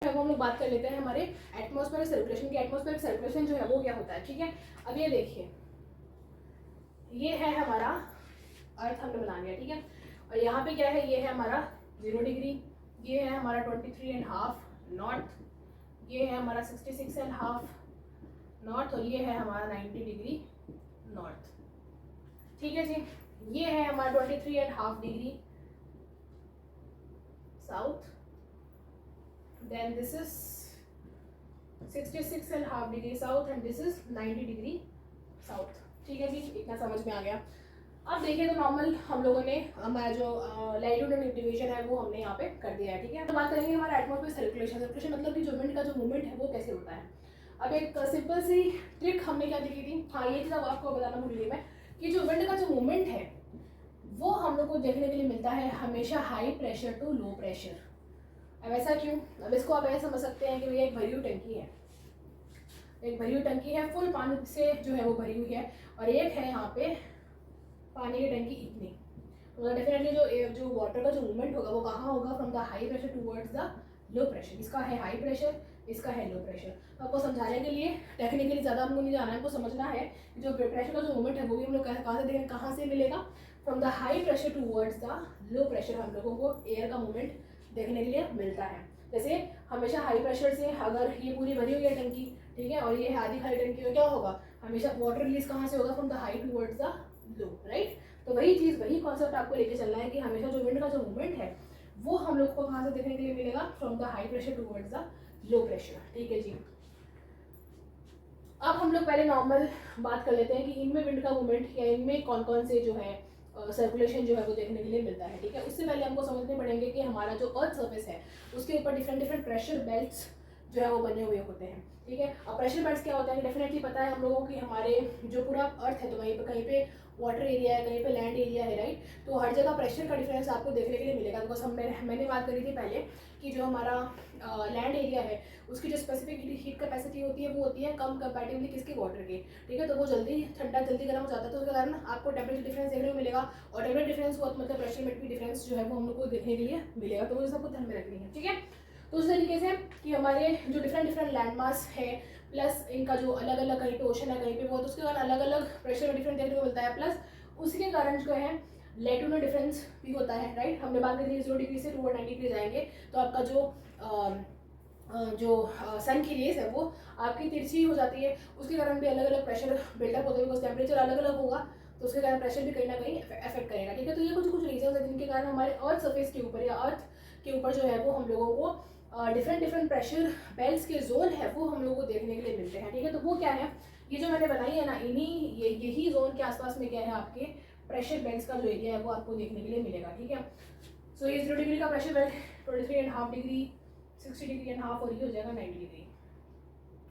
वो हम लोग बात कर लेते हैं हमारे एटमॉस्फेरिक सर्कुलेशन की। एटमॉस्फेरिक सर्कुलेशन जो है वो क्या होता है, ठीक है। अब ये देखिए, ये है हमारा अर्थ हमने बना लिया, ठीक है। और यहाँ पे क्या है, ये है हमारा 0 डिग्री, ये है हमारा 23.5 नॉर्थ, ये है हमारा 66.5 नॉर्थ, और ये है हमारा 90 डिग्री नॉर्थ, ठीक है जी। ये है हमारा 23.5 degree south, then this is 66.5 degree south and this is 90 degree south, ठीक है जी। इतना समझ में आ गया। अब देखिए तो नॉर्मल हम लोगों ने हमारा जो लैटिट्यूड डिवीजन है वो हमने यहाँ पे कर दिया है, ठीक है। तो बात करेंगे हमारा एटमॉस्फेरिक सर्कुलेशन। सर्कुलेशन मतलब कि जो विंड का जो मूवमेंट है वो कैसे होता है। अब एक सिंपल सी ट्रिक हमने क्या देखी थी, हाँ ये चीज़ आपको बताना भूल गई मैं, कि जो विंड का जो मूवमेंट है वो हम लोग को देखने के लिए मिलता है हमेशा high pressure to low pressure. अब ऐसा क्यों, अब इसको आप ऐसे समझ सकते हैं कि भैया एक भरी हुई टंकी है, एक भरी हुई टंकी है, फुल पानी से जो है वो भरी हुई है, और एक है यहाँ पे पानी की टंकी इतनी, तो डेफिनेटली जो वाटर का जो मूवमेंट होगा वो कहाँ होगा, from the high pressure towards the low pressure. इसका है हाई प्रेशर, इसका है लो प्रेशर। तो आपको समझाने के लिए टेक्निकली ज़्यादा हमको नहीं जाना है, हमको समझना है जो प्रेशर का जो मूवमेंट है वो भी हम लोग कहाँ से देखें, कहाँ से मिलेगा, from the high pressure towards the low pressure हम लोगों को एयर का मूवमेंट देखने के लिए मिलता है। जैसे हमेशा हाई प्रेशर से अगर ये पूरी भरी हुई है टंकी, ठीक है, और ये आधी खाली टंकी में क्या होगा, हमेशा वाटर रिलीज कहाँ से होगा, from the high towards the low, right. तो वही चीज़, वही कॉन्सेप्ट आपको लेके चलना है कि हमेशा जो विंड का जो मूवमेंट है वो हम लोग को कहाँ से देखने के लिए मिलेगा, from the high pressure towards the low pressure, ठीक है जी। अब हम लोग पहले नॉर्मल बात कर लेते हैं कि इनमें विंड का मूवमेंट या इनमें कौन कौन से जो है सर्कुलेशन जो है वो देखने के लिए मिलता है, ठीक है। उससे पहले हमको समझने पड़ेंगे कि हमारा जो अर्थ सर्फेस है उसके ऊपर डिफरेंट डिफरेंट प्रेशर बेल्ट्स जो है वो बने हुए होते हैं, ठीक है। अब प्रेशर बेल्ट्स क्या होता है, डेफिनेटली पता है हम लोगों की, हमारे जो पूरा अर्थ है तो वहीं पे कहीं पे वाटर एरिया है, कहीं पे लैंड एरिया है, राइट। तो हर जगह प्रेशर का डिफरेंस आपको देखने के लिए मिलेगा। बिकॉज मैंने बात करी थी पहले कि जो हमारा लैंड एरिया है उसकी जो स्पेसिफिक हीट कैपेसिटी होती है वो होती है कम कंपैरेटिवली किसकी, वाटर की, ठीक है। तो वो जल्दी ठंडा जल्दी गर्म हो जाता है, तो उसके कारण आपको टेम्परेचर डिफरेंस देखने को मिलेगा, और टेम्परेचर डिफरेंस हुआ मतलब प्रेशर में भी डिफरेंस जो है वो हम लोग को देखने के लिए मिलेगा। तो वो सबको ध्यान में रखनी है, ठीक है। तो उस तरीके से कि हमारे जो डिफरेंट डिफरेंट लैंड मास है, प्लस इनका जो अलग अलग, कहीं पे ओशन है कहीं पे वो, तो उसके कारण अलग अलग प्रेशर में डिफरेंस देखने को मिलता है। प्लस उसके कारण जो है लैटिट्यूड डिफरेंस भी होता है, राइट। हमने बात करी 0 डिग्री से 290 डिग्री जाएंगे तो आपका जो सन की रेस है वो आपकी तिरछी हो जाती है, उसके कारण भी अलग अलग प्रेशर बिल्डअप होता है, बिकॉज टेम्परेचर अलग अलग होगा तो उसके कारण प्रेशर भी कहीं ना कहीं अफेक्ट करेगा, ठीक है। तो ये कुछ कुछ रीजन है जिनके कारण हमारे अर्थ सरफेस के ऊपर या अर्थ के ऊपर जो है वो हम लोगों को डिफरेंट डिफरेंट प्रेशर बेल्ट्स के जोन है वो हम लोगों को देखने के लिए मिलते हैं, ठीक है। तो वो क्या है, ये जो मैंने बनाई है ना, यही जोन के आसपास में क्या है, आपके प्रेशर बेल्ट्स का जो एरिया है वो आपको देखने के लिए मिलेगा, ठीक है। सो ये 0 डिग्री का pressure belt 23.5 degree, 60 degree and half, और ये हो जाएगा 90 डिग्री।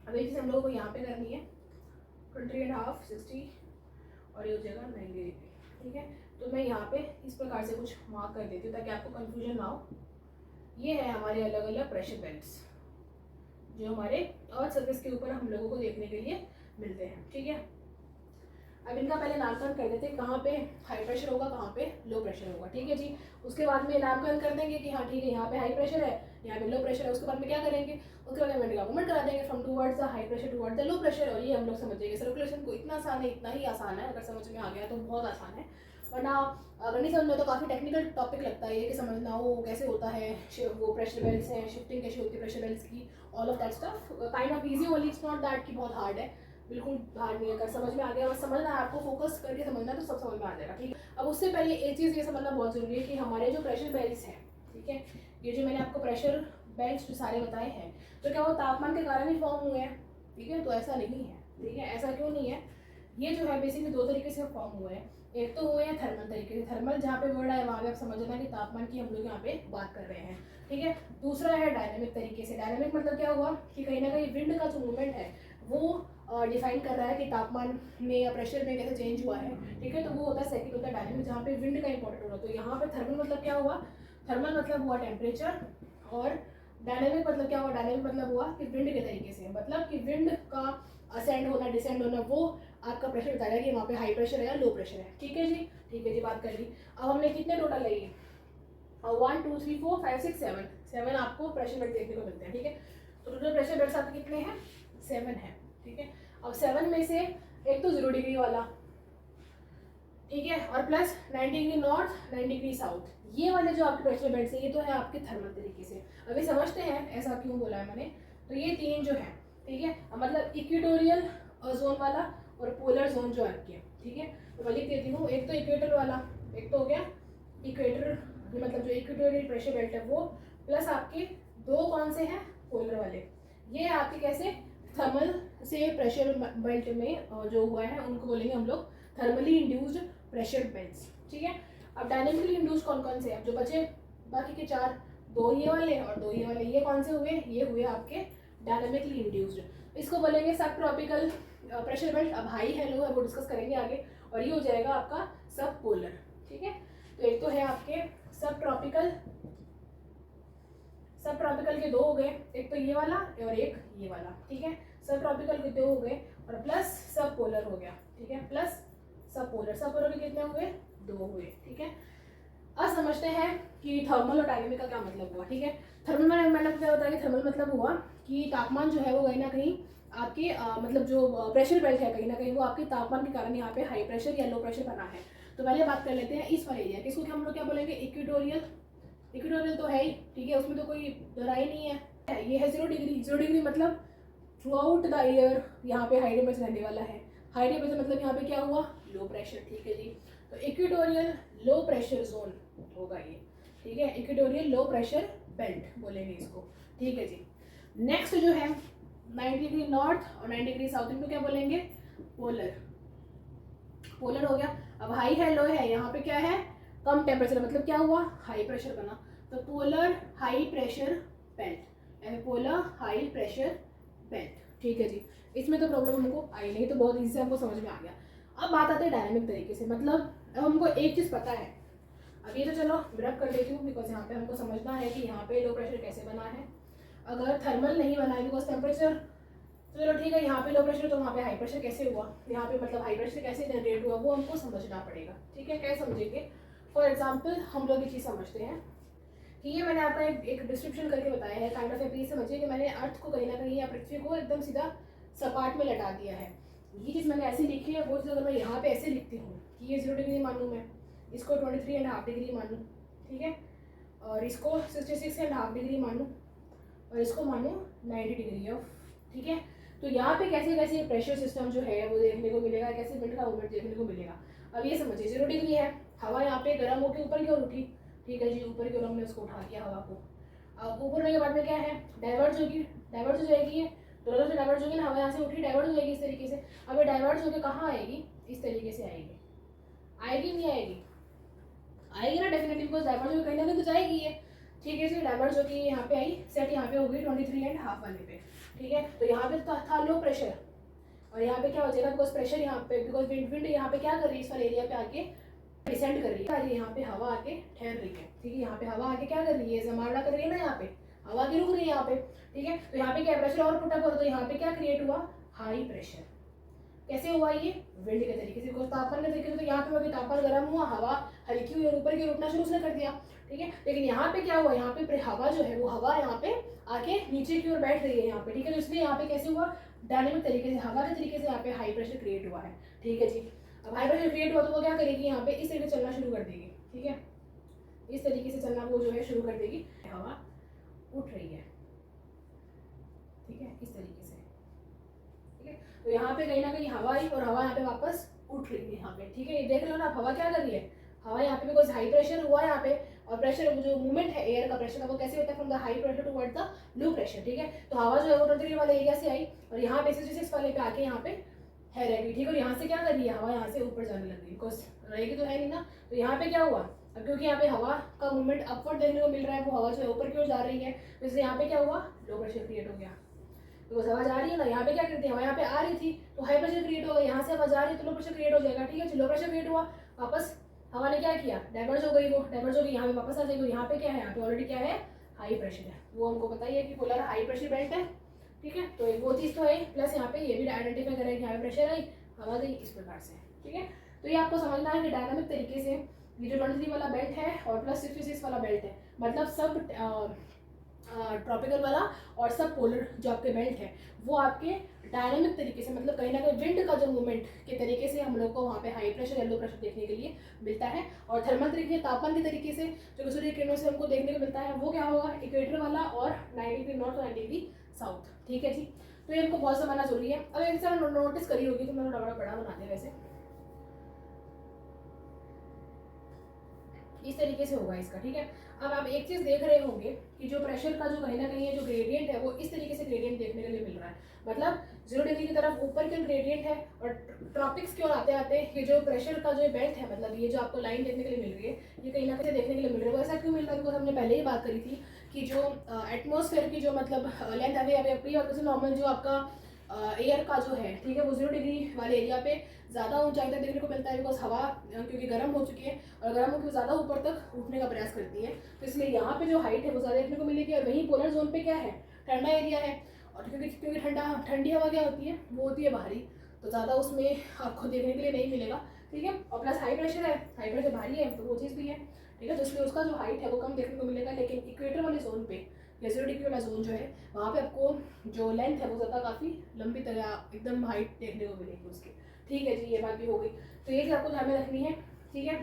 अब ये चीज़ हम लोगों को यहाँ पे करनी है 23.5, 60 और ये हो जाएगा 90 डिग्री, ठीक है। तो मैं यहाँ पे इस प्रकार से कुछ मार्क कर देती हूँ ताकि आपको कंफ्यूजन ना हो। ये है हमारे अलग अलग प्रेशर बेल्ट्स जो हमारे अर्थ सर्फेस के ऊपर हम लोगों को देखने के लिए मिलते हैं, ठीक है। अब इनका पहले नामकरण कर देते हैं, कहाँ पे हाई प्रेशर होगा, कहाँ पे लो प्रेशर होगा, ठीक है जी। उसके बाद में नामकरण कर देंगे कि हाँ ठीक है, यहाँ पे हाई प्रेशर है, यहाँ पे लो प्रेशर है। उसके बाद में क्या करेंगे, उसके बाद में विंड का मूवमेंट करा देंगे from towards the high pressure towards the low pressure, और ये हम लोग समझेंगे। सर्कुलेशन को इतना आसान है, इतना ही आसान है, अगर समझ में आ गया तो बहुत आसान है, वरना अगर नहीं समझ में तो काफ़ी टेक्निकल टॉपिक लगता है ये कि समझना हो कैसे होता है, वो प्रेशर बेल्ट्स हैं, शिफ्टिंग कैसे होती है प्रेशर बेल्ट्स की, all of that stuff kind of easy only, it's not that कि बहुत हार्ड है, बिल्कुल हार्ड नहीं है। अगर समझ में आ गया, बस समझना है आपको, फोकस करके समझना है तो सब समझ में आ जाएगा, ठीक है। अब उससे पहले एक चीज़ ये समझना बहुत ज़रूरी है कि हमारे जो प्रेशर बेल्ट्स हैं, ठीक है, ये जो मैंने आपको प्रेशर बेल्ट्स जो सारे बताए हैं, तो क्या वो तापमान के कारण ही फॉर्म हुए हैं, ठीक है। तो ऐसा नहीं है, ठीक है, ऐसा क्यों नहीं है, ये जो है बेसिकली दो तरीके से फॉर्म हुए हैं। एक तो हुए हैं थर्मल तरीके से, थर्मल जहाँ पे वर्ड आए वहाँ पे आप समझना कि तापमान की हम लोग यहाँ पे बात कर रहे हैं, ठीक है। दूसरा है डायनेमिक तरीके से। डायनेमिक मतलब क्या हुआ कि कहीं ना कहीं विंड का जो मूवमेंट है वो डिफाइन कर रहा है कि तापमान में या प्रेशर में कैसे चेंज हुआ है, ठीक है। तो वो होता है सेकंड, होता है डायनेमिक, जहाँ पे विंड का इंपॉर्टेंट होगा। तो यहाँ पे थर्मल मतलब क्या हुआ, थर्मल मतलब हुआ टेम्परेचर, और डायनेमिक मतलब क्या हुआ, डायनेमिक मतलब हुआ कि विंड के तरीके से, मतलब कि विंड का असेंड होना डिसेंड होना वो आपका प्रेशर बताएगा कि वहाँ पे हाई प्रेशर है या लो प्रेशर है, ठीक है जी। ठीक है जी, बात कर ली। अब हमने कितने टोटल लिए, और 1 2 3 4 5 6 7 आपको प्रेशर बेल्ट देखने को मिलते हैं, ठीक है। तो टोटल प्रेशर बेल्ट आपके कितने हैं? 7 है, ठीक है। अब 7 में से एक तो 0 डिग्री वाला, ठीक है, और plus 90 degree north 90 degree south, ये वाले जो आपके प्रेशर बेल्ट है ये तो है आपके थर्मल तरीके से। अभी समझते हैं ऐसा क्यों बोला है मैंने। तो ये 3 जो है, ठीक है, मतलब इक्वेटोरियल जोन वाला और पोलर जोन जो आपके, ठीक है। तो मैं लिख देती हूँ, एक तो इक्वेटर वाला, एक तो हो गया इक्वेटर, मतलब जो इक्वेटोरियल प्रेशर बेल्ट है वो, प्लस आपके 2 कौन से हैं? पोलर वाले। ये आपके कैसे थर्मल से प्रेशर बेल्ट में जो हुआ है उनको बोलेंगे हम लोग थर्मली इंड्यूस्ड प्रेशर बेल्ट्स, ठीक है। अब डायनेमिकली इंड्यूस्ड कौन कौन से हैं? जो बचे बाकी के 4, 2 ये वाले और 2 ये वाले, ये कौन से हुए? ये हुए आपके डायनेमिकली इंड्यूस्ड। इसको बोलेंगे सब ट्रॉपिकल प्रेशर बेल्ट। अब हाई है लो है वो डिस्कस करेंगे आगे, और ये हो जाएगा आपका सब पोलर, ठीक है। तो एक तो है आपके सब ट्रॉपिकल के 2 हो गए, एक तो ये वाला और एक ये वाला, ठीक है। सब ट्रॉपिकल के 2 हो गए और प्लस सब पोलर हो गया, ठीक है, प्लस सब पोलर के कितने हुए? 2 हुए, ठीक है। अब समझते हैं कि थर्मल और डायनेमिक का क्या मतलब हुआ, ठीक है। थर्मल में मैंने आपको क्या बताया कि थर्मल मतलब हुआ कि तापमान जो है वो कहीं ना कहीं आपके मतलब जो प्रेशर बेल्ट है कहीं ना कहीं वो आपके तापमान के कारण यहाँ पे हाई प्रेशर या लो प्रेशर बना है। तो पहले बात कर लेते हैं इस वाले एरिया की, इसको हम लोग क्या बोलेंगे? इक्वेटोरियल तो है ही, ठीक है, उसमें तो कोई लड़ाई नहीं है। ये है 0 डिग्री। 0 डिग्री मतलब थ्रू आउट द ईयर यहाँ पे हाई टेम्परेचर रहने वाला है। हाई टेम्परेचर मतलब यहाँ पे क्या हुआ? लो प्रेशर, ठीक है जी। तो इक्वेटोरियल लो प्रेशर जोन होगा ये, ठीक है, इक्वेटोरियल लो प्रेशर बेल्ट बोलेंगे इसको, ठीक है जी। नेक्स्ट जो है 90 डिग्री नॉर्थ और 90 डिग्री साउथ, इनको क्या बोलेंगे? पोलर हो गया। अब हाई है लो है, यहाँ पे क्या है? कम टेम्परेचर, मतलब क्या हुआ? हाई प्रेशर बना। तो polar high pressure belt, polar high pressure belt, ठीक है जी। इसमें तो प्रॉब्लम हमको आई नहीं, तो बहुत ईजी से हमको समझ में आ गया। अब बात आती है डायनामिक तरीके से, मतलब अब हमको एक चीज़ पता है। अब ये तो चलो रब कर देती हूँ, बिकॉज यहाँ पे हमको समझना है कि यहाँ पे लो प्रेशर कैसे बना है। अगर थर्मल नहीं बना है बिकॉज टेम्परेचर, तो चलो ठीक है, यहाँ पे लो प्रेशर तो वहाँ पे हाई प्रेशर कैसे हुआ, यहाँ पे मतलब हाई प्रेशर कैसे जनरेट हुआ, वो हमको समझना पड़ेगा, ठीक है। कैसे समझेंगे? फॉर एग्जाम्पल हम लोग ये चीज़ समझते हैं कि ये मैंने आपको एक डिस्क्रिप्शन करके बताया है काइंड ऑफ। ये समझिए कि मैंने अर्थ को कहीं ना कहीं या पृथ्वी को एकदम सीधा सपाट में लटा दिया है। ये चीज़ मैंने ऐसी लिखी है, वो चीज़ अगर मैं यहाँ पे ऐसे लिखती हूँ कि ये 0 डिग्री मानूँ, मैं इसको 23.5 डिग्री मानूँ, ठीक है, और इसको 66.5 डिग्री मानूँ, और इसको मानूँ 90 डिग्री ऑफ, ठीक है। तो यहाँ पे कैसे कैसे प्रेशर सिस्टम जो है वो देखने को मिलेगा, कैसे विंड का मूवमेंट देखने को मिलेगा। अब ये समझिए 0 डिग्री है, हवा यहाँ पे गर्म होकर ऊपर की ओर उठी, ठीक है जी, ऊपर की ओर हमने उसको उठा दिया हवा को। अब ऊपर होने के बाद में क्या है? डाइवर्ज होगी, डाइवर्ज हो जाएगी, ये दोनों से डाइवर्ज होगी ना, हवा यहाँ से उठी डाइवर्ज हो जाएगी इस तरीके से। अब ये डाइवर्ज होकर कहाँ आएगी? इस तरीके से आएगी, आएगी नहीं आएगी? आएगी ना डेफिनेटली, बिकॉज डाइवर्ज होकर कहीं ना कहीं तो जाएगी ये, ठीक है जी। डाइवर्ज होगी यहाँ पे आई, सेट यहाँ पे होगी 23.5 वाले पे, ठीक है। तो यहाँ पे था लो प्रेशर, और यहाँ पे क्या हो जाएगा? बिकॉज प्रेशर यहाँ पे, बिकॉज विंड यहाँ पे क्या कर रही है? इस वाले एरिया पे आके डिसेंड कर रही है, यहाँ पे हवा आके ठहर रही है, ठीक है। यहाँ पे हवा आके क्या कर रही है? जमावड़ा कर रही है ना, यहाँ पे हवा की रुक रही है यहाँ पे, ठीक है। तो यहाँ पे क्या प्रेशर और पुटअप करो, तो यहाँ पे क्या क्रिएट हुआ? High pressure. कैसे हुआ ये? विंड के तरीके से, बिकॉज तापमान के तरीके से। तो यहाँ पे तापमान गर्म हुआ, हवा हल्की हुई और ऊपर की उठना शुरू उसने कर दिया, ठीक है। लेकिन यहाँ पे क्या हुआ? यहाँ पे हवा जो है वो हवा यहाँ पे आके नीचे की ओर बैठ रही है यहाँ पे, ठीक है। तो इसलिए यहाँ पे कैसे हुआ? डायनेमिक तरीके से, हवा के तरीके से यहाँ पे हाई प्रेशर क्रिएट हुआ है, ठीक है जी। अब हाई प्रेशर क्रिएट हुआ तो वो क्या करेगी? यहाँ पे इस तरीके से चलना शुरू कर देगी, ठीक है, इस तरीके से चलना वो जो है शुरू कर देगी, हवा उठ रही है, ठीक है, इस तरीके से, ठीक है। तो यहाँ पे कहीं ना कहीं हवा आई और हवा यहाँ पे वापस उठ रही है यहाँ पे, ठीक है। ये देख लो ना, हवा क्या कर रही है? हवा यहाँ पे बिकॉज हाई प्रेशर हुआ यहाँ पे, और प्रेशर जो मूवमेंट है एयर का प्रेशर का वो कैसे होता है? From the high pressure toward the low pressure, ठीक है। तो हवा जो है वो 23 वाले एरिया से आई और यहाँ पे 66 वाले पे आके यहाँ पे है रहेगी, ठीक है। और यहाँ से क्या कर रही है? हवा यहाँ से ऊपर जाने लग गई, बिकॉज रहेगी तो है नहीं ना। तो यहाँ पे क्या हुआ? अब क्योंकि यहाँ पे हवा का मूवमेंट अपवर्ड देखने को मिल रहा है, वो हवा जो है ऊपर की ओर जा रही है, तो इसलिए यहाँ पे क्या हुआ? लो प्रेशर क्रिएट हो गया। बिकॉज हवा जा रही है ना, यहाँ पे क्या करती है? हवा यहाँ पे आ रही थी तो हाई प्रेशर क्रिएट होगा, यहाँ से हवा जा रही है तो लो प्रेशर क्रिएट हो जाएगा, ठीक है। लो प्रेशर क्रिएट हुआ, वापस हवा ने क्या किया? डाइवर्ज हो गई, वो डाइवर्ज हो गई, यहाँ पे वापस आ जाएगी। यहाँ पे क्या है? यहाँ पे ऑलरेडी क्या है? हाई प्रेशर है, वो हमको बताइए कि पोलर हाई प्रेशर बेल्ट है, ठीक है। तो वो चीज़ तो है, प्लस यहाँ पे ये भी आइडेंटिफाई करें कि यहाँ पे प्रेशर आई, हवा गई, इस प्रकार से, ठीक है। तो ये आपको समझना है कि डायनामिक तरीके से ये जो 23 वाला बेल्ट है और प्लस 66 वाला बेल्ट है, मतलब सब ट्रॉपिकल वाला और सब पोलर जो आपके बेल्ट है वो आपके डायनामिक तरीके से, मतलब कहीं ना कहीं विंड का जो मूवमेंट के तरीके से हम लोग को वहाँ पे हाई प्रेशर या लो प्रेशर देखने के लिए मिलता है। और थर्मल तरीके, तापमान के तरीके से जो सूर्य किरणों से हमको देखने को मिलता है वो क्या होगा, इक्वेटर वाला और 90 डिग्री नॉर्थ और 90 डिग्री साउथ। ठीक है जी, तो ये हमको बहुत समझना जरूरी है। अब एक तरह नोटिस करी होगी तो मैं थोड़ा बड़ा बनाते हैं, वैसे इस तरीके से होगा इसका। ठीक है, अब आप एक चीज़ देख रहे होंगे कि जो प्रेशर का जो कहीं ना कहीं जो ग्रेडियंट है वो इस तरीके से ग्रेडियंट देखने के लिए मिल रहा है, मतलब 0 डिग्री की तरफ ऊपर की ग्रेडियंट है और ट्रॉपिक्स की ओर आते आते ये जो प्रेशर का जो बेल्ट है, मतलब ये जो आपको लाइन देखने के लिए मिल रही है, ये कहीं ना कहीं देखने के लिए मिल रहा है। वो ऐसा क्यों मिल रहा है, बिकॉज हमने पहले ही बात करी थी कि जो एटमोसफेयर की जो मतलब लेंथ अभी अभी और नॉर्मल जो आपका एयर का जो है, ठीक है, वो 0 डिग्री वाले एरिया पे ज़्यादा ऊंचाई तक देखने को मिलता है, बिकॉज हवा क्योंकि गर्म हो चुकी है और गर्म होकर ज़्यादा ऊपर तक उठने का प्रयास करती है, तो इसलिए यहाँ पे जो हाइट है वो ज़्यादा देखने को मिलेगी। और वहीं पोलर जोन पे क्या है, ठंडा एरिया है, और क्योंकि ठंडी हवा क्या होती है, वो होती है बाहरी, तो ज़्यादा उसमें आपको देखने के लिए नहीं मिलेगा। ठीक है, और प्लस हाई प्रेशर है, हाई प्रेशर भारी है तो वो चीज़ भी है। ठीक है, तो इसलिए उसका जो हाइट है वो कम देखने को मिलेगा। लेकिन इक्वेटर वाले जोन पे या 0 डिग्री वाला जोन जो है वहाँ पे आपको जो लेंथ है वो ज़्यादा काफ़ी लंबी तरह एकदम हाइट देखने को मिलेगी उसकी। ठीक है जी, ये बात भी हो गई, तो ये चीज़ आपको ध्यान में रखनी है। ठीक है,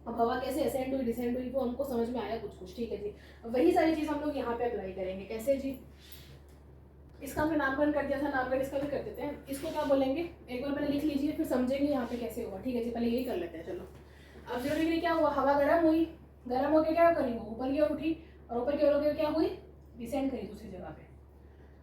अब हवा कैसे असेंड हुई डिसेंड हुई वो हमको समझ में आया कुछ। ठीक है जी, वही सारी चीज़ हम लोग यहाँ पे अप्लाई करेंगे। कैसे जी, इसका हमने नामकरण कर दिया था, नामकरण इसका भी कर देते हैं। इसको क्या बोलेंगे, एक बार पहले लिख लीजिए फिर समझेंगे यहाँ पे कैसे होगा। ठीक है जी, पहले यही कर लेते हैं। चलो, अब 0 डिग्री क्या हुआ, हवा गर्म हुई, गर्म होकर क्या करी, वो ऊपर की ओर उठी और ऊपर की ओर होकर क्या हुई, डिसेंड करी दूसरी जगह पे।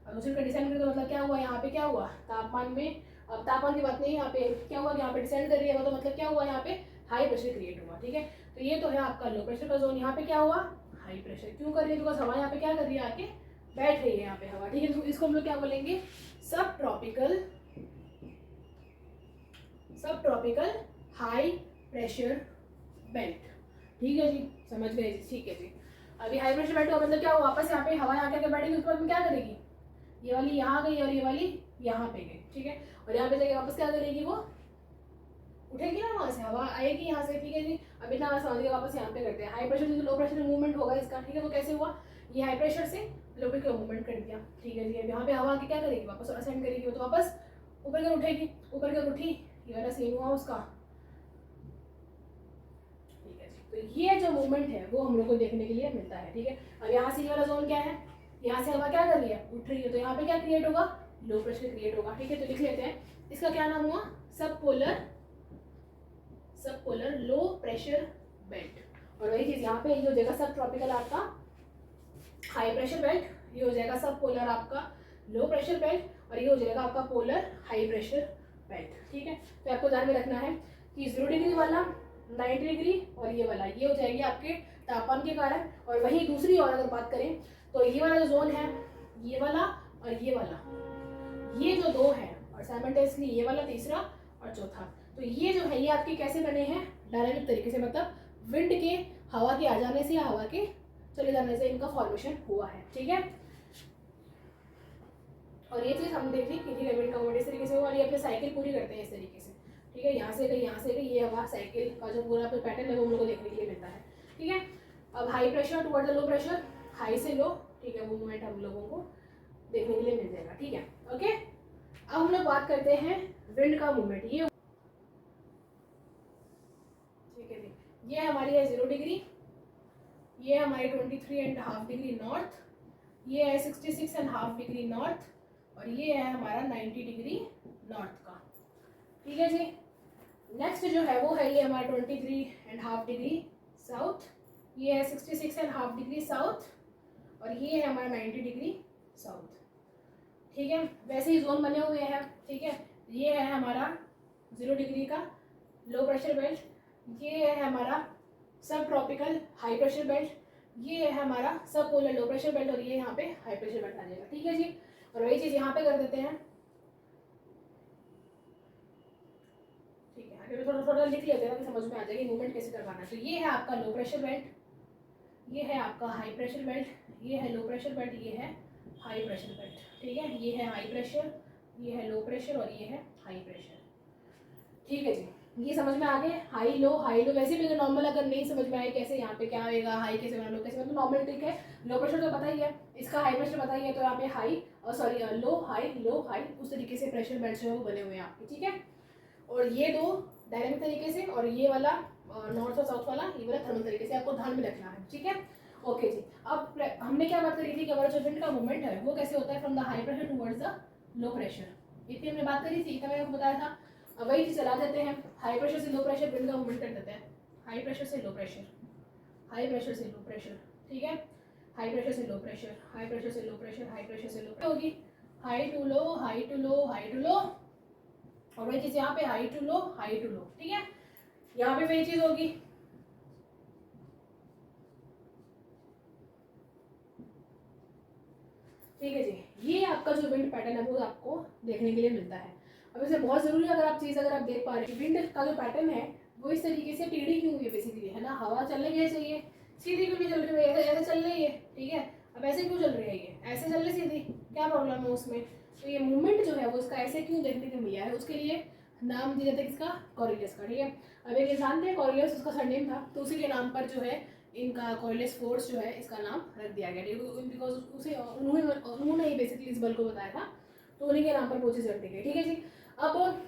अब दूसरी का डिसेंड करी तो मतलब क्या हुआ, यहाँ पे क्या हुआ, तापमान में, अब तापमान की बात नहीं, यहाँ पे क्या हुआ, यहाँ पे डिसेंड कर रही है तो मतलब क्या हुआ, यहाँ पे हाई प्रेशर क्रिएट हुआ। ठीक है, तो ये तो है आपका लो प्रेशर का जोन, यहाँ पे क्या हुआ, हाई प्रेशर। क्यों कर रही है, बिकॉज हवा यहाँ पे क्या कर रही है, आके बैठ रही है यहाँ पे हवा। ठीक है, तो इसको हम लोग क्या बोलेंगे, सब ट्रॉपिकल हाई प्रेशर बेल्ट। ठीक है जी, समझ गए जी। ठीक है जी, अभी हाई प्रेशर बेल्ट का मतलब क्या हुआ, वापस यहाँ पे हवा यहाँ के बैठेगी, उसके बाद में क्या करेगी, ये वाली यहाँ गई और ये वाली यहाँ पे गई। ठीक है, और यहाँ पे जाके वापस क्या करेगी, वो उठेगी ना, वहाँ से हवा आएगी यहाँ से। ठीक है जी, अब इतना हवा समझ गया, वापस यहाँ पे करते हैं। हाई प्रेशर से लो प्रेशर में मूवमेंट होगा इसका। ठीक है, वो कैसे हुआ, ये हाई प्रेशर से लो प्रेशर का मूवमेंट कर दिया। ठीक है जी, अब यहाँ पे हवा आके क्या करेगी, वापस असेंड करेगी, वो तो वापस ऊपर की उठेगी, ऊपर की उठी, ये वाला सीन हुआ उसका। ठीक है जी, तो ये जो मूवमेंट है वो हम लोग को देखने के लिए मिलता है। ठीक है, अब यहाँ से ये वाला जोन क्या है, यहाँ से हवा क्या कर रही है, उठ रही है, तो यहाँ पे क्या क्रिएट होगा, लो प्रेशर क्रिएट होगा। ठीक है, तो लिख लेते हैं, इसका क्या नाम हुआ, सब पोलर लो प्रेशर बेल्ट। और वही चीज यहाँ पे ये हो जाएगा सब ट्रॉपिकल आपका हाई प्रेशर बेल्ट, ये हो जाएगा सब पोलर आपका लो प्रेशर बेल्ट, और ये हो जाएगा आपका पोलर हाई प्रेशर बेल्ट। ठीक है, तो आपको ध्यान में रखना है कि 0 डिग्री वाला, 90 डिग्री और ये वाला, ये हो जाएगी आपके तापमान के कारण। और वही दूसरी और अगर बात करें तो ये वाला जो जोन है, ये वाला और ये वाला, ये जो दो है, और साइमल्टेनियसली ये वाला तीसरा और चौथा, तो ये जो है ये आपके कैसे बने हैं, डायनामिक तरीके से, मतलब विंड के, हवा के आ जाने से या हवा के चले जाने से इनका फॉर्मेशन हुआ है। ठीक है, और ये चीज़ हम देख ली कि विंड का मूवमेंट इस तरीके से हुआ, और ये अपने साइकिल पूरी करते हैं इस तरीके से। ठीक है, यहाँ से गई, यहाँ से गई, ये हवा साइकिल का जो पूरा पैटर्न है वो हम लोग को देखने के लिए मिलता है। ठीक है, अब high pressure toward the low pressure, high से लो, ठीक है, वो मूवमेंट हम लोगों को देखने के लिए मिल जाएगा। ठीक है, ओके, अब हम लोग बात करते हैं विंड का मूवमेंट। ये ठीक है जी, ये हमारी है 0 डिग्री, ये हमारी 23.5 डिग्री नॉर्थ, ये है 66.5 डिग्री नॉर्थ, और ये है हमारा 90 डिग्री नॉर्थ का। ठीक है जी, नेक्स्ट जो है वो है ये हमारा 23.5 डिग्री साउथ, ये है 66.5 डिग्री साउथ, और ये है हमारा 90 डिग्री साउथ। ठीक है, वैसे ही जोन बने हुए हैं। ठीक है, ये है हमारा 0 डिग्री का लो प्रेशर बेल्ट, ये है हमारा सब ट्रॉपिकल हाई प्रेशर बेल्ट, ये है हमारा सब पोलर लो प्रेशर बेल्ट, और ये यहाँ पे हाई प्रेशर बेल्ट आ जाएगा। ठीक है जी, और वही चीज़ यहाँ पे कर देते हैं। ठीक है, आगे थोड़ा थोड़ा लिख लेते हैं, समझ में आ जाएगी मूवमेंट कैसे करवाना है। तो ये है आपका लो प्रेशर बेल्ट, ये है आपका हाई प्रेशर बेल्ट, ये है लो प्रेशर बेल्ट, ये है हाई प्रेशर बेल्ट। ठीक है, ये है हाई प्रेशर, ये है लो प्रेशर, और ये है हाई प्रेशर। ठीक है जी, ये समझ में आ गए, हाई लो वैसे भी अगर नॉर्मल अगर नहीं समझ में आए कैसे यहाँ पे क्या होएगा, हाई कैसे बना लो कैसे मतलब नॉर्मल ठीक है। लो प्रेशर तो पता ही है, इसका हाई प्रेशर पता ही है, तो यहाँ पे हाई सॉरी लो हाई उस तरीके से प्रेशर बेल्ट जो है वो बने हुए हैं आपके, ठीक है। और ये दो डायनेमिक तरीके से, और ये वाला नॉर्थ और साउथ वाला ये वाला थर्मल तरीके से आपको ध्यान में रखना है, ठीक है। ओके जी, अब हमने क्या बात करी थी कि हमारा जो विंड का मूवमेंट है वो कैसे होता है from the high pressure towards the low pressure, इतनी हमने बात करी थी, मैंने आपको बताया था। अब वही चीज चला देते हैं, हाई प्रेशर से लो प्रेशर विंड का मूवमेंट कर देते हैं, हाई प्रेशर से लो प्रेशर, हाई प्रेशर से लो प्रेशर, ठीक है। हाई प्रेशर से लो प्रेशर, हाई प्रेशर से लो प्रेशर, हाई प्रेशर से लो होगी, high to low high to low high to low, और वही चीज यहाँ पे high to low high to low, ठीक है। यहाँ पे वही चीज होगी, ठीक है जी। ये आपका जो विंड पैटर्न है वो आपको देखने के लिए मिलता है। अब इसे बहुत जरूरी अगर आप चीज़ अगर आप देख पा रहे हैं, विंड का जो पैटर्न है वो इस तरीके से टेढ़ी क्यों हुई है बेसिकली, है ना। हवा चलने के लिए चाहिए, सीधी क्यों नहीं चल रही है, ऐसे चल रही है, ठीक है। अब ऐसे क्यों चल रही है, ये ऐसे चल रही सीधी, क्या प्रॉब्लम है उसमें। तो ये मूवमेंट जो है वो इसका ऐसे क्यों देखने को मिला है, उसके लिए नाम दिया जाता है किसका, कॉरिलियस का, ठीक है। अब एक इंसान थे कॉरिलियस, उसका सरनेम था, तो उसी के नाम पर जो है इनका कॉरिलियस फोर्स जो है इसका नाम रख दिया गया, बिकॉज उसे उन्होंने ही बेसिकली इस बल को बताया था, तो उन्हीं के नाम पर वो चीज़ रख दी गई, ठीक है जी। अब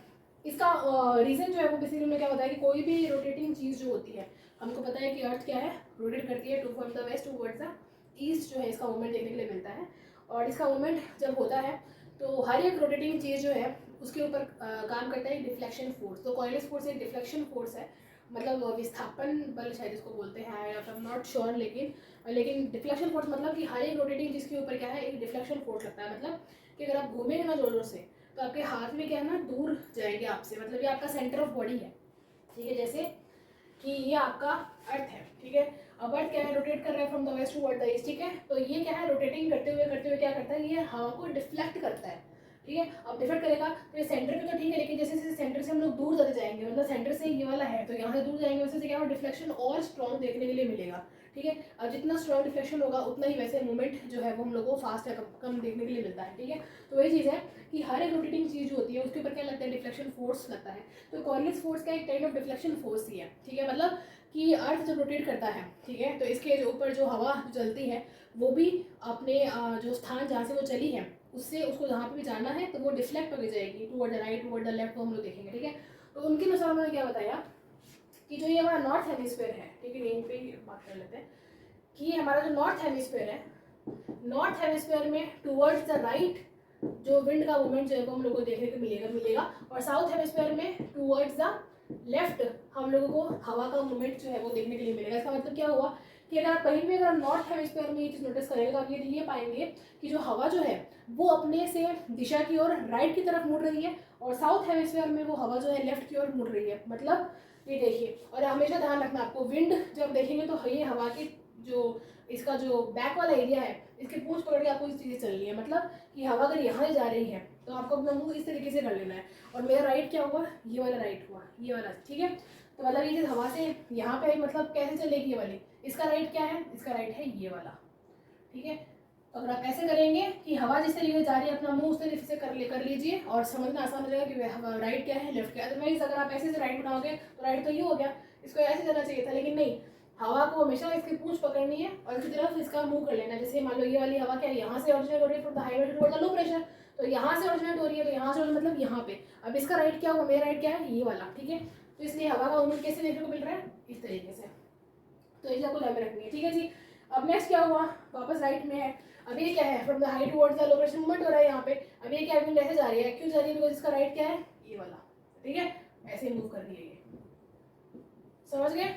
इसका रीज़न जो है वो बेसिकली उन्होंने क्या बताया कि कोई भी रोटेटिंग चीज़ जो होती है, हमको पता है कि अर्थ क्या है, रोटेट करती है to from the west towards the east, जो है इसका मूवमेंट देखने के लिए मिलता है। और इसका मूवमेंट जब होता है तो हर एक रोटेटिंग चीज़ जो है उसके ऊपर काम करता है डिफ्लेक्शन फोर्स। तो कॉइलिस फोर्स एक डिफ्लेक्शन फोर्स है, मतलब विस्थापन बल शायद इसको बोलते हैं, आई एम नॉट श्योर, लेकिन डिफ्लेक्शन फोर्स मतलब कि हर एक रोटेटिंग चीज़ के ऊपर क्या है, एक डिफ्लेक्शन फोर्स लगता है। मतलब कि अगर आप घूमेंगे ना जोर जोर से तो आपके हाथ में क्या है ना दूर जाएंगे आपसे, मतलब ये आपका सेंटर ऑफ बॉडी है, ठीक है। जैसे कि ये आपका अर्थ है, ठीक है। अब अर्थ क्या है, रोटेट कर रहा है from the west toward the east, ठीक है। तो ये क्या है, रोटेटिंग करते हुए क्या करता है, ये हवा को डिफ्लेक्ट करता है, ठीक है। अब डिफेक्ट करेगा तो ये सेंटर पे तो ठीक है, लेकिन जैसे जैसे सेंटर से हम लोग दूर जाते जाएंगे, मतलब सेंटर से ये वाला है तो यहाँ से दूर जाएंगे, वैसे क्या होगा, डिफ्लेक्शन और स्ट्रॉन्ग देखने के लिए मिलेगा, ठीक है। अब जितना स्ट्रॉन्ग डिफ्लेक्शन होगा उतना ही वैसे मूवमेंट जो है वो हम लोग को फास्ट या कम देखने के लिए मिलता है, ठीक है। तो वही चीज़ है कि हर एक रोटेटिंग चीज़ जो होती है उसके ऊपर क्या लगता है, डिफ्लेक्शन फोर्स लगता है। तो कॉर्नियस फोर्स का एक टाइप ऑफ डिफ्लेक्शन फोर्स ही है, ठीक है। मतलब कि अर्थ जब रोटेट करता है, ठीक है, तो इसके जो ऊपर जो हवा चलती है वो भी अपने जो स्थान जहाँ से वो चली है उससे उसको जहाँ पे भी जाना है तो वो डिफ्लेक्ट होकर जाएगी toward the right toward the left, को हम लोग देखेंगे, ठीक है। तो उनके अनुसार उन्होंने क्या बताया कि जो ये हमारा नॉर्थ हेमिस्फीयर है, ठीक है, यहीं पे बात कर लेते हैं कि हमारा जो नॉर्थ हेमिस्फीयर है, नॉर्थ हेमिस्फीयर में टुवर्ड्स द राइट जो विंड का मूवमेंट जो है वो हम लोग को देखने को मिलेगा, और साउथ हेमिस्फीयर में टुवर्ड्स द लेफ्ट हम लोगों को हवा का मूवमेंट जो है वो देखने के लिए मिलेगा। इसका मतलब क्या हुआ कि अगर आप कहीं भी अगर नॉर्थ हेमिस्फीयर में ये चीज़ नोटिस करेंगे तो आप ये पाएंगे कि जो हवा जो है वो अपने से दिशा की ओर राइट की तरफ मुड़ रही है, और साउथ हेमिस्फीयर में वो हवा जो है लेफ्ट की ओर मुड़ रही है। मतलब ये देखिए, और हमेशा ध्यान रखना आपको, विंड जब देखेंगे तो ये हवा की जो इसका जो बैक वाला एरिया है इसके पूंछ पकड़ के आपको इस चीज़ें चलनी है। मतलब कि हवा अगर यहाँ जा रही है तो आपको अपना मुंह इस तरीके से कर लेना है, और मेरा राइट क्या हुआ, ये वाला राइट हुआ, ये वाला, ठीक है। तो मतलब ये चीज़ हवा से यहाँ पे मतलब कैसे चलेगी ये वाली, इसका राइट क्या है, इसका राइट है ये वाला, ठीक है। तो अगर आप ऐसे करेंगे कि हवा जिस तरीके से जा रही है अपना मुंह उस तरीके से कर लीजिए, और समझना आसान हो जाएगा कि राइट क्या है लेफ्ट क्या है। अदरवाइज अगर आप ऐसे से राइट बनाओगे तो राइट तो ये हो गया, इसको ऐसे जाना चाहिए था, लेकिन नहीं, हवा को हमेशा इसकी पूंछ पकड़नी है और इसकी तरफ इसका मुंह कर लेना है। जैसे मान लो ये वाली हवा क्या है, यहाँ से ऑरिजिनेट हो रही है from the high pressure toward the low pressure, तो यहाँ से ऑरिजिनेट हो रही है, तो यहाँ से मतलब यहाँ पे। अब इसका राइट क्या हुआ, मेरा राइट क्या है, ये वाला, ठीक है। तो इसलिए हवा का मूवमेंट कैसे देखने को मिल रहा है, इस तरीके से। तो ये आपको ध्यान में रखनी है, ठीक है जी। अब नेक्स्ट क्या हुआ, वापस राइट में है, अब ये क्या है, from the high towards the low pressure movement हो रहा है यहाँ पे। अब ये क्या विंड ऐसे जा रही है, क्यों जा रही है, बिकॉज इसका राइट क्या है, ये वाला, ठीक है, ऐसे मूव कर रही है ये, समझ गए,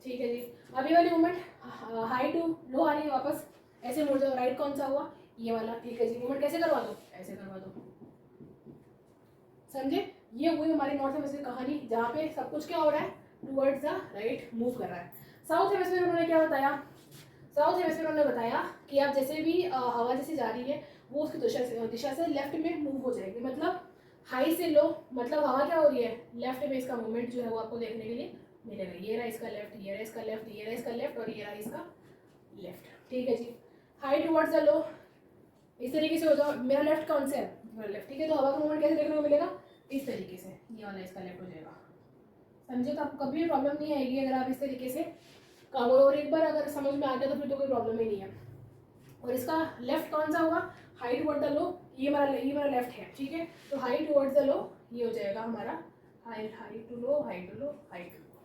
ठीक है जी। अब ये वाली मूवमेंट हाई टू लो आ रही है, वापस ऐसे मुड़ जाओ, राइट कौन सा हुआ, ये वाला, ठीक है जी। मूवमेंट कैसे करवा दो, ऐसे करवा दो, समझे। ये हुई हमारी नॉर्थ हेमिस्फीयर कहानी, जहाँ पे सब कुछ क्या हो रहा है, टुवर्ड्स द राइट मूव कर रहा है। साउथ हेमिस्फीयर उन्होंने क्या बताया, साउथ हेमिस्फीयर उन्होंने बताया कि आप जैसे भी हवा जैसे जा रही है वो उसकी दिशा से लेफ्ट में मूव हो जाएगी। मतलब हाई से लो, मतलब हवा क्या हो रही है, लेफ्ट में इसका मूवमेंट जो है वो आपको देखने के लिए मिलेगा। ये रहा इसका लेफ्ट, ये रहा इसका लेफ्ट, ये रहा इसका लेफ्ट, और ये रहा इसका लेफ्ट, ठीक है जी। हाई टुवर्ड्स द लो, इस तरीके से हो जाओ, मेरा लेफ्ट कौन सा है, मेरा लेफ्ट, ठीक है। तो हवा का मूवमेंट कैसे देखने को मिलेगा, इस तरीके से, ये वाला इसका लेफ्ट हो जाएगा, समझे? तो आपको कभी भी प्रॉब्लम नहीं आएगी अगर आप इस तरीके से काम करो, और एक बार अगर समझ में आ गया तो फिर तो कोई प्रॉब्लम ही नहीं है। और इसका लेफ्ट कौन सा होगा? हाइट टुवर्ड द लो, ये हमारा लेफ्ट है, ठीक है। तो हाइट टुवर्ड्स द लो ये हो जाएगा हमारा height to low, height to low, height to low,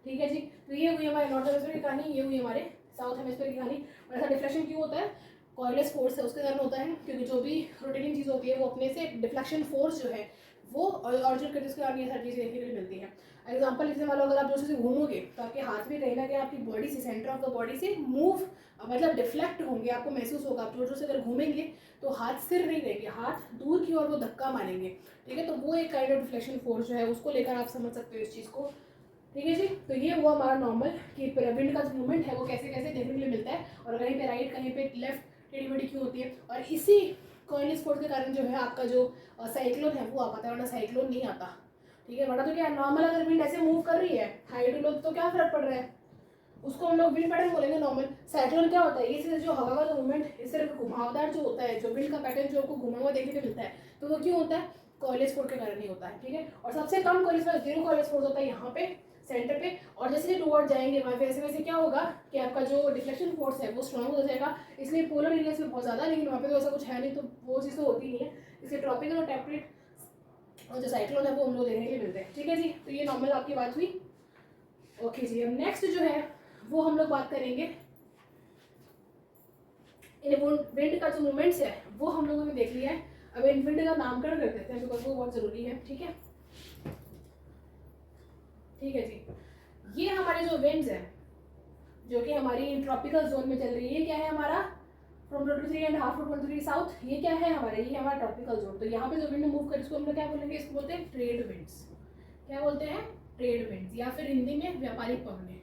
ठीक है जी। तो ये हुई हमारे नॉर्थ हेमिस्फीयर की कहानी, ये हुई हमारे साउथ हेमिस्फीयर की कहानी। और ऐसा डिफ्लेक्शन क्यों होता है? कॉइललेस फोर्स है उसके कारण होता है, क्योंकि जो भी रोटेटिंग चीज़ होती है वो अपने से डिफ्लेक्शन फोर्स जो है वो ऑरिजिनेट करके उसके कारण ये सारी चीज़ें देखने के लिए मिलती है। एग्जाम्पल जैसे मान लो अगर आप जोर से घूमोगे तो आपके हाथ भी कहीं ना कहीं आपकी बॉडी से, सेंटर ऑफ द बॉडी से मूव मतलब डिफ्लेक्ट होंगे, आपको महसूस होगा। आप जोर जोर से अगर घूमेंगे तो हाथ स्थिर नहीं रहेंगे, हाथ दूर की ओर वो धक्का मारेंगे, ठीक है। तो वो एक काइंड ऑफ डिफ्लेक्शन फोर्स जो है उसको लेकर आप समझ सकते हो इस चीज़ को, ठीक है जी। तो ये हुआ हमारा नॉर्मल कि विंड का जो मूवमेंट है वो कैसे कैसे देखने के लिए मिलता है, और कहीं पे राइट कहीं पे लेफ्ट टेढ़ी मेढ़ी क्यों होती है। और इसी कॉइललेस फोर्स के कारण जो है आपका जो साइक्लोन है वो आ पाता है, वरना साइक्लोन नहीं आता, ठीक है। वरना तो क्या नॉर्मल अगर विंड ऐसे मूव कर रही है हाइट लो तो क्या फर्क पड़ रहा है, उसको हम लोग विंड पैटर्न बोलेंगे नॉर्मल। साइक्लोन क्या होता है? ये जो हवा का जो मूवमेंट इस तरह घुमावदार जो होता है, जो विंड का पैटर्न जो आपको घुमा हुआ देखने को मिलता है, तो वो क्यों होता है? कॉइललेस फोर्स के कारण ही होता है, ठीक है। और सबसे कम कॉइललेस फोर्स, जीरो कॉइललेस फोर्स होता है यहाँ पे सेंटर पे, और जैसे टूवर्ड जाएंगे वहाँ वैसे वैसे क्या होगा कि आपका जो डिफ्लेक्शन फोर्स है वो स्ट्रॉन्ग हो जाएगा। इसलिए पोलर एरियाज में बहुत ज़्यादा, लेकिन वहाँ पे तो ऐसा कुछ है नहीं, तो वो चीज़ तो होती नहीं है। इसलिए ट्रॉपिकल और टेम्परेट और जो साइक्लोन है वो हम लोग देखने के लिए मिलते हैं, ठीक है जी। तो ये नॉर्मल आपकी बात हुई, ओके जी। अब नेक्स्ट जो है वो हम लोग बात करेंगे इन विंड का जो मूवमेंट्स है वो हम लोगों ने देख लिया है। अब इन विंड का नामकरण कर देते हैं बिकॉज वो बहुत ज़रूरी है, ठीक है, ठीक है जी। ये हमारे जो विंड्स हैं जो कि हमारी ट्रॉपिकल जोन में चल रही है, क्या है हमारा फ्रॉम 23.5 to 23 साउथ, ये क्या है हमारे, ये हमारा ट्रॉपिकल जोन। तो यहाँ पे जो विंड मूव कर इसको हम लोग क्या बोलेंगे? इसको बोलते हैं ट्रेड विंड्स। क्या बोलते हैं? ट्रेड विंड्स, या फिर हिंदी में व्यापारिक पवनें,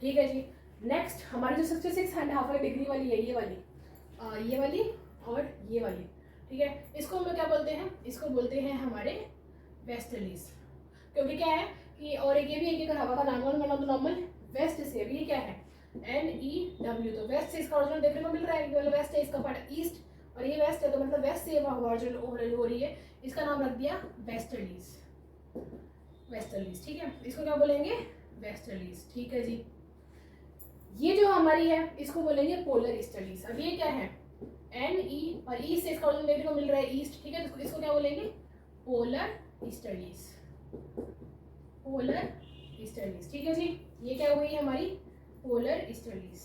ठीक है जी। नेक्स्ट हमारी जो 66.5 डिग्री वाली है, ये वाली और ये वाली, ठीक है, इसको हम लोग क्या बोलते हैं? इसको बोलते हैं हमारे वेस्टर्लीज। क्योंकि क्या है कि और एक ये भी है कि अगर हवा का नामकरण करना तो नॉर्मल वेस्ट से, अभी ये क्या है NEW, तो वेस्ट से इसका ओरिजिनल देखने को मिल रहा है कि मतलब वेस्ट है, इसका पार्ट ईस्ट, और ये वेस्ट है तो मतलब वेस्ट से ओरिजिनल हो रही है, इसका नाम रख दिया वेस्टर्लीज, वेस्टर्लीज, ठीक है। इसको क्या बोलेंगे? वेस्टर्लीज, ठीक है जी। ये जो हमारी है इसको बोलेंगे पोलर ईस्टर्लीज। अब ये क्या है? NE, और ईस्ट से इसका ओरिजिनल देखने को मिल रहा है ईस्ट, ठीक है, तो इसको क्या बोलेंगे? पोलर ईस्टर्लीज, पोलर ईस्टर्लीज, ठीक है जी। ये क्या हुई हमारी? Polar easterlies.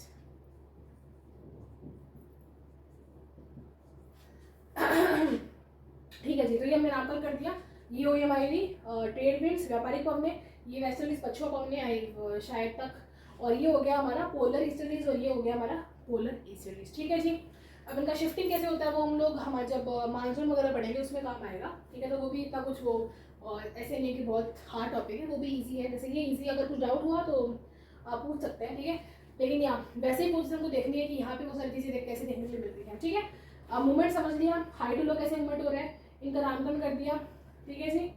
ठीक है जी। तो ये हमने नामकरण कर दिया। ये हुई हमारी ट्रेड विंड्स, व्यापारिक पवनें, ये वेस्टर्लीज पश्चिम पवनें आई शायद तक, और ये हो गया हमारा पोलर ईस्टर्लीज, और ये हो गया हमारा पोलर ईस्टर्लीज, ठीक है जी। अब इनका शिफ्टिंग कैसे होता है वो हम लोग हमारे जब मानसून वगैरह पढ़ेंगे उसमें काम आएगा, ठीक है। तो वो भी इतना कुछ वो और ऐसे नहीं कि बहुत हार्ड टॉपिक है, वो भी इजी है। जैसे ये इजी, अगर कुछ डाउट हुआ तो आप पूछ सकते हैं, ठीक है। लेकिन यहाँ वैसे ही पोजिशन को देखनी है कि यहाँ पे वो सारी चीज़ें कैसे देखने के लिए मिलती हैं, ठीक है। अब मूवमेंट समझ लिया, हाइट लो कैसे मूवमेंट हो रहा है, इनका नामकरण कर दिया, ठीक है जी।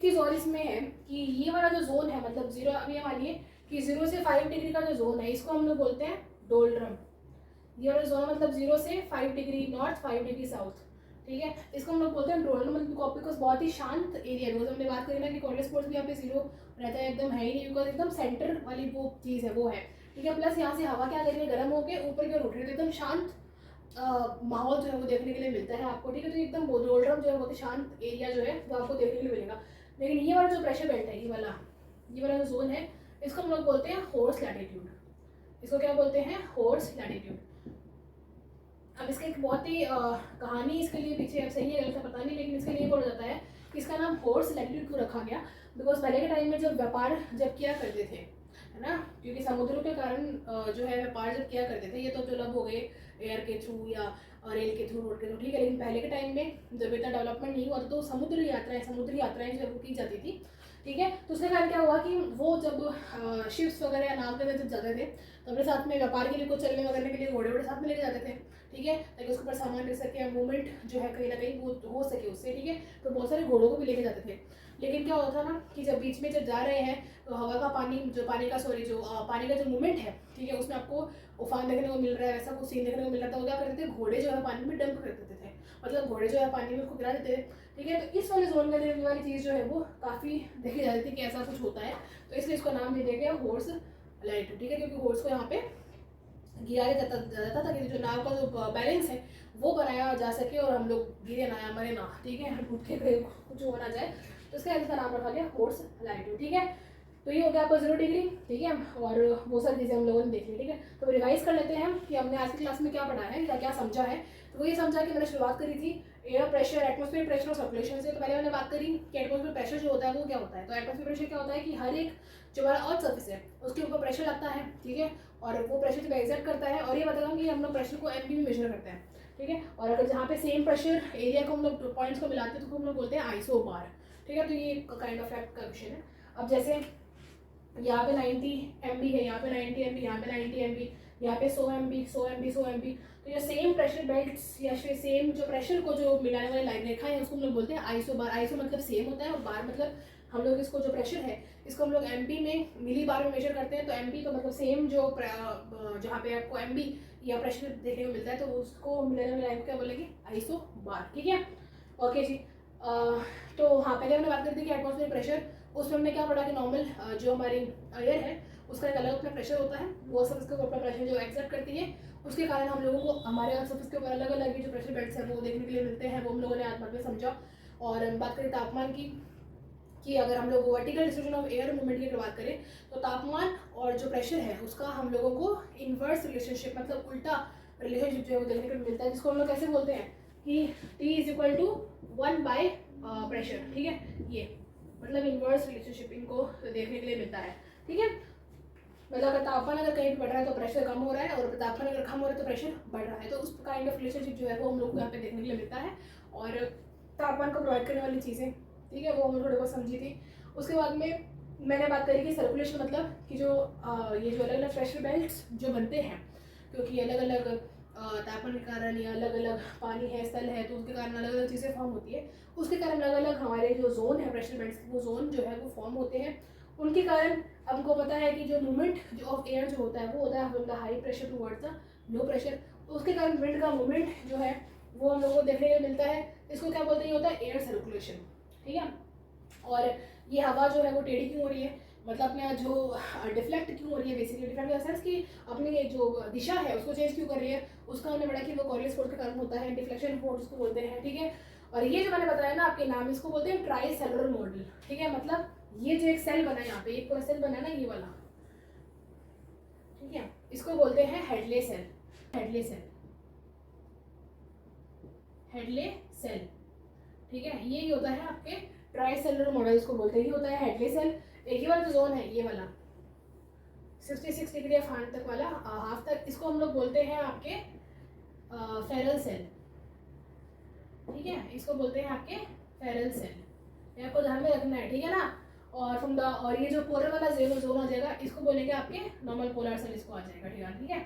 किस और इसमें है कि ये वाला जो जोन है मतलब जीरो, अभी मानिए कि 0 से 5 डिग्री का जो जोन है इसको हम लोग बोलते हैं डोल्ड्रम। ये वाला जोन मतलब 0 से 5 डिग्री नॉर्थ, 5 डिग्री साउथ, ठीक है, इसको हम लोग बोलते हैं डोल्ड्रम। बिकॉज बहुत ही शांत एरिया है, बिकॉज हमने बात करी ना कि कॉलेज स्पोर्ट्स भी यहाँ पे जीरो रहता है, एकदम है ही नहीं, बिकॉज एकदम सेंटर वाली वो चीज़ है वो है, ठीक है। प्लस यहाँ से हवा क्या कर रही है, गर्म होकर ऊपर की ओर उठ रही है, तो एकदम शांत माहौल जो है वो देखने के लिए मिलता है आपको, ठीक है। तो एकदम डोल्ड्रम जो है बहुत ही शांत एरिया जो है वो आपको देखने के लिए मिलेगा। लेकिन ये वाला जो प्रेशर बेल्ट है, ये वाला जो जोन है, इसको हम लोग बोलते हैं हॉर्स लैटिट्यूड। इसको क्या बोलते हैं? Horse latitude. अब इसका एक बहुत ही कहानी इसके लिए पीछे, अब सही है गलत है पता नहीं, लेकिन इसके लिए बोला जाता है कि इसका नाम हॉर्स लैटिट्यूड क्यों रखा गया। बिकॉज पहले के टाइम में जब व्यापार जब किया करते थे, है ना, क्योंकि समुद्रों के कारण जो है व्यापार जब किया करते थे, ये तो अब हो गए एयर के थ्रू या रेल के थ्रू, रोड के थ्रू, ठीक है। लेकिन पहले के टाइम में जब इतना डेवलपमेंट नहीं हुआ था तो समुद्री यात्राएं जो वो की जाती थी, ठीक है। तो उसके कारण क्या हुआ कि वो जब शिप्स वगैरह या नाव के जब जाते थे तो अपने साथ में व्यापार के लिए कुछ चलने वगैरह के लिए घोड़े वोड़े साथ में लेके जाते थे, ठीक है, ताकि उसके ऊपर सामान रख सके, मूवमेंट जो है कहीं ना कहीं वो हो सके उससे, ठीक है। तो बहुत सारे घोड़ों को भी लेके जाते थे। लेकिन क्या होता था ना कि जब बीच में जब जा रहे हैं तो हवा का पानी जो पानी का जो मूवमेंट है, ठीक है, उसमें आपको उफान देखने को मिल रहा है, वैसा कुछ सीन देखने को मिल रहा था, वो क्या करते थे, घोड़े जो है पानी में डंप कर देते थे, मतलब घोड़े जो है पानी में उसको गिरा देते थे, ठीक है। तो इस वाले जोन में देखने वाली चीज़ जो है वो काफ़ी देखी जाती थी कि ऐसा कुछ होता है, तो इसलिए इसको नाम दे दिया गया हॉर्स अलाइटू, ठीक है, क्योंकि हॉर्स को यहाँ पे गिराया जाता था ताकि जो नाव का जो बैलेंस है वो बनाया जा सके और हम लोग गिरे ना या मरे ना, ठीक है, टूट के कहीं कुछ हो ना जाए, तो इसका इसका नाम रखा गया हॉर्स अलाइटू, ठीक है। तो ये हो गया आपका 0 डिग्री, ठीक है, और वो सारी चीज़ें हम लोगों ने देख ली, ठीक है। तो रिवाइज कर लेते हैं कि हमने आज की क्लास में क्या पढ़ा है या क्या समझा है। तो वो ये समझा कि मैंने शुरुआत करी थी एयर प्रेशर, एटमॉस्फेयर प्रेशर और सर्कुलेशन से। तो पहले मैंने बात करी कि एटमॉस्फेयर प्रेशर जो होता है वो क्या होता है। तो एटमॉस्फेयर प्रेशर क्या होता है कि हर एक जो हमारा अर्थ सर्फेस है उसके ऊपर प्रेशर लगता है, ठीक है, और वो प्रेशर जब एग्जर्ट करता है, और ये बता दूँ कि हम लोग प्रेशर को एमपी में मेजर करते हैं, ठीक है, और अगर जहाँ पे सेम प्रेशर एरिया को हम लोग पॉइंट्स को मिलाते हैं तो हम लोग बोलते हैं आइसोबार, ठीक है। तो ये काइंड ऑफ फैक्ट का क्वेश्चन है। अब जैसे यहाँ पे 90 MB है, यहाँ पे 90 MB, यहाँ पे 90 MB, यहाँ पे 100 MB, 100 MB, 100 MB, तो ये सेम प्रेशर बेल्ट्स या फिर सेम जो प्रेशर को जो मिलाने वाली लाइन रेखा है उसको हम लोग बोलते हैं आइसोबार। आइसो मतलब सेम होता है और बार मतलब हम लोग इसको जो प्रेशर है इसको हम लोग MP में मिली बार में मेजर करते हैं। तो MP का मतलब सेम जो जहाँ पे आपको MB या प्रेशर देखने को मिलता है तो उसको मिलाने वाली लाइन को क्या बोलेंगे, आइसोबार, ठीक है। ओके जी, तो हाँ पहले हमने बात कर दी कि एटमॉस्फेयर प्रेशर, उसमें हमने क्या पढ़ा कि नॉर्मल जो हमारी एयर है उसका एक अलग अपना प्रेशर होता है, वो सब इसके ऊपर प्रेशर जो एक्सर्ट करती है उसके कारण हम लोगों को हमारे अर्थ सर्फेस के ऊपर अलग अलग जो प्रेशर बेल्ट्स हैं वो देखने के लिए मिलते हैं, वो हम लोगों ने आज में समझा। और बात करें तापमान की कि अगर हम लोग vertical distribution of air movement की बात करें तो तापमान और जो प्रेशर है उसका हम लोगों को इन्वर्स रिलेशनशिप मतलब उल्टा रिलेशनशिप जो है वो देखने को मिलता है, जिसको हम लोग कैसे बोलते हैं कि T = 1/, प्रेशर, ठीक है, ये मतलब इन्वर्स रिलेशनशिप इनको देखने के लिए मिलता है, ठीक है। मतलब अगर तापमान अगर कहीं बढ़ रहा है तो प्रेशर कम हो रहा है, और तापमान अगर कम हो रहा है तो प्रेशर बढ़ रहा है, तो उस काइंड ऑफ रिलेशनशिप जो है वो हम लोग को यहाँ पे देखने के लिए मिलता है। और तापमान को प्रोवाइड करने वाली चीज़ें, ठीक है, वो हम थोड़ी बहुत समझी थी। उसके बाद में मैंने बात करी कि सर्कुलेशन मतलब कि जो ये जो अलग अलग प्रेशर बेल्ट्स जो बनते हैं, क्योंकि अलग अलग तापमान के कारण या अलग अलग पानी है, स्थल है, तो उसके कारण अलग अलग चीज़ें फॉर्म होती है, उसके कारण अलग अलग हमारे जो जोन है प्रेशर बेल्ट्स वो जोन जो है वो फॉर्म होते हैं। उनके कारण हमको पता है कि जो मूवमेंट जो ऑफ एयर जो होता है वो होता है from the high pressure towards the low pressure, तो उसके कारण विंड का मूवमेंट जो है वो हम लोगों को देखने को मिलता है। इसको क्या बोलते हैं, ये होता है एयर सर्कुलेशन, ठीक है। और ये हवा जो है वो टेढ़ी क्यों हो रही है, मतलब अपने यहाँ जो डिफ्लेक्ट क्यों हो रही है, basically deflect in the sense कि अपनी जो दिशा है उसको चेंज क्यों कर रही है, उसका हमने पढ़ा कि वो कॉरियस फोर्स के कारण होता है, डिफ्लेक्शन फोर्स उसको बोलते हैं, ठीक है। और ये जो मैंने बताया ना आपके नाम, इसको बोलते हैं ट्राई सेलुलर मॉडल, ठीक है, मतलब ये जो एक सेल बना है यहाँ पे एक पूरा सेल बना है ना ये वाला, ठीक है, इसको बोलते हैं Hadley cell, Hadley cell, Hadley cell, ठीक है। ये होता है आपके ट्राई सेलुलर मॉडल इसको बोलते हैं, ये होता है हेडले सेल। एक ही वाला जो जोन है ये वाला 66 डिग्री ऑफ हार्ट तक वाला हाफ तक, इसको हम लोग बोलते हैं आपके फेरल सेल, ठीक है, इसको बोलते हैं आपके फेरल सेल, ये आपको ध्यान में रखना है, ठीक है ना। और फ्रॉम द और ये जो पोलर वाला जोन आ जाएगा इसको बोलेंगे आपके नॉर्मल पोलर सेल, इसको आ जाएगा, ठीक है।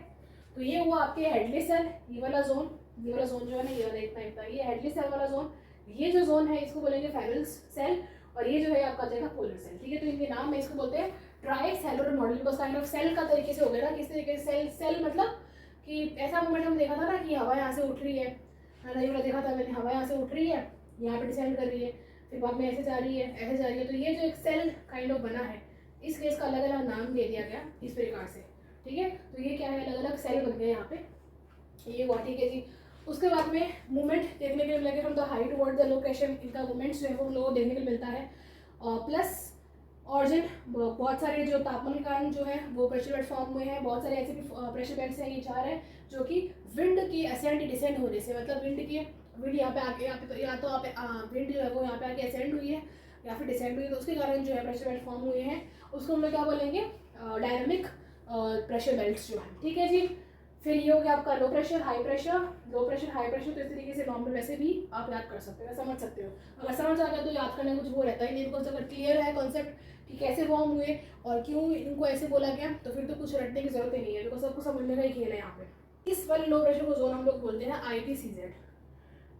तो ये हुआ आपके हेडली सेल, ये वाला जोन जो है ना ये वाला एक टाइप का, ये हेडली सेल वाला जोन, ये जो जोन है इसको बोलेंगे फेरल सेल, और ये जो है आपका आ जाएगा पोलर सेल, ठीक है। तो इनके नाम में इसको बोलते हैं tri cellular model, because kind of cell का तरीके से हो गया ना, किस तरीके से सेल मतलब कि ऐसा मूवमेंट हम देखा था ना कि हवा यहाँ से उठ रही है ना, ये वाला देखा था मैंने, हवा यहाँ से उठ रही है, यहाँ पे डिसेंड कर रही है, फिर बाद में ऐसे जा रही है, ऐसे जा रही है, तो ये जो एक सेल काइंड ऑफ बना है इसलिए इसका अलग अलग नाम दे दिया गया इस प्रकार से, ठीक है। तो ये क्या है, अलग अलग सेल बन गए यहाँ पे, ये हुआ, ठीक है जी। उसके बाद में मूवमेंट देखने के लिए मिलेगा from the high toward the location, इनका मूवमेंट्स जो है वो हम लोगों को देखने को मिलता है। प्लस ऑर्जन बहुत सारे जो तापमान के कारण जो है वो प्रेशर बेल्ट फॉर्म हुए हैं, बहुत सारे ऐसे भी प्रेशर बेल्ट्स हैं, ये 4 हैं जो कि विंड की असेंड डिसेंड होने से, मतलब विंड यहाँ पे आके, यहाँ पे तो या तो विंड जो है वो यहाँ पे आके असेंड हुई है या फिर डिसेंड हुई है, तो उसके कारण जो है प्रेशर बेल्ट फॉर्म हुए हैं, उसको हम लोग क्या बोलेंगे, डायनामिक प्रेशर बेल्ट्स जो है, ठीक है जी। फिर ये हो गया आपका low pressure high pressure, low pressure high pressure, तो इस तरीके से नॉर्मल वैसे भी आप याद कर सकते हो, समझ सकते हो। अगर समझ आ गया तो याद करने कुछ वो रहता ही नहीं, बिकॉज अगर क्लियर है कॉन्सेप्ट कि कैसे फॉर्म हुए और क्यों इनको ऐसे बोला गया तो फिर तो कुछ रटने की जरूरत ही नहीं है, बिकॉज सबको समझने का ही खेल है यहाँ पे। इस वाले लो प्रेशर को जोन हम लोग बोलते हैं ITCZ,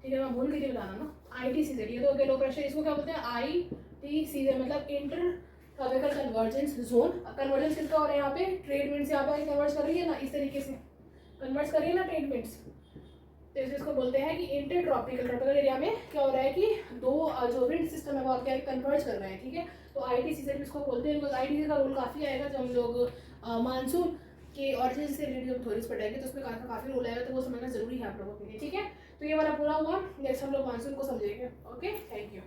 ठीक है, मैं भूल गई थी बताना ना, ITCZ, ये तो हो गया लो प्रेशर, इसको क्या बोलते हैं ITCZ, मतलब इंटर तो अब एक कन्वर्जेंस जोन। कन्वर्जेंस किसका हो रहा है यहाँ पे, ट्रेड विंड्स यहाँ पे कन्वर्ज कर रही है ना, इस तरीके से कन्वर्ज कर रही है ना ट्रेड विंड्स। तो इसको बोलते हैं कि इंटर ट्रॉपिकल एरिया में क्या हो रहा है कि दो जो विंड सिस्टम है वो क्या कन्वर्ज कर रहे हैं, ठीक है। तो आईटीसी से भी इसको बोलते हैं, बिकॉज आईटीसी का रोल काफ़ी आएगा जब हम लोग मानसून के ऑरिजिन से रिलेटेड जब थोड़ी पढ़ेंगे तो उसमें काफ़ी रोल आएगा, तो वो समझना जरूरी है आप लोगों के लिए, ठीक है। तो ये वाला पूरा हुआ, नेक्स्ट हम लोग मानसून को समझेंगे। Okay, thank you.